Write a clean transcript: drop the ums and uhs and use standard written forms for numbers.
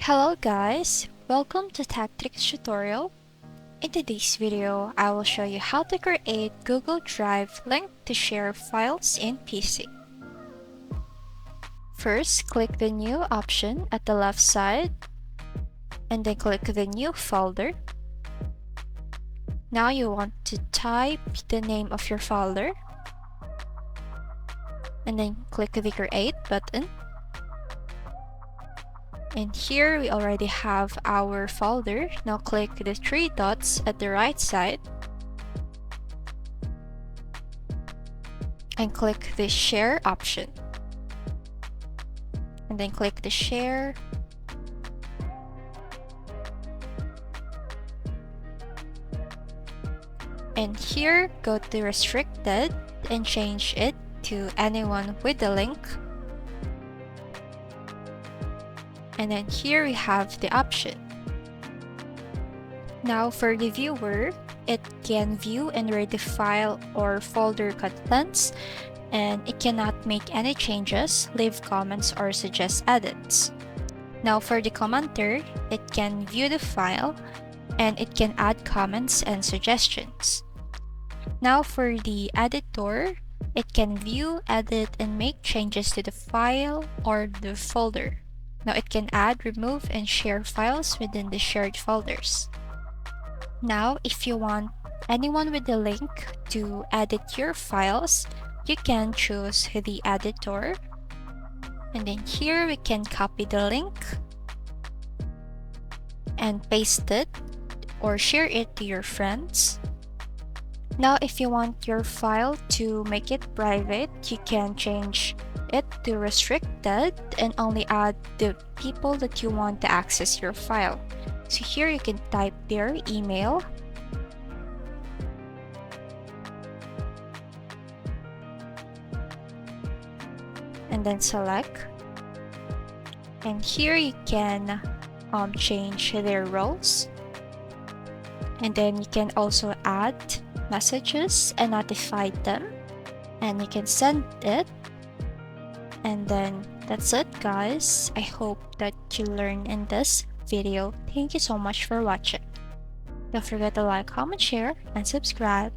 Hello guys, welcome to Tactics tutorial. In today's video, I will show you how to create Google Drive link to share files in PC. First, click the new option at the left side and then click the new folder. Now you want to type the name of your folder and then click the create button. And here we already have our folder. Now click the three dots at the right side and click the share option. And then click the share. And here go to restricted and change it to anyone with the link. And then here we have the option. Now for the viewer, it can view and read the file or folder contents, and it cannot make any changes, leave comments, or suggest edits. Now for the commenter, it can view the file and it can add comments and suggestions. Now for the editor, it can view, edit, and make changes to the file or the folder. Now it can add, remove, and share files within the shared folders. Now, if you want anyone with the link to edit your files, you can choose the editor. And then here we can copy the link and paste it or share it to your friends. Now, if you want your file to make it private, you can change it to restricted and only add the people that you want to access your file. So here you can type their email and then select, and here you can change their roles, and then you can also add messages and notify them, and you can send it. And then that's it guys. I hope that you learned in this video. Thank you so much for watching. Don't forget to like, comment, share, and subscribe.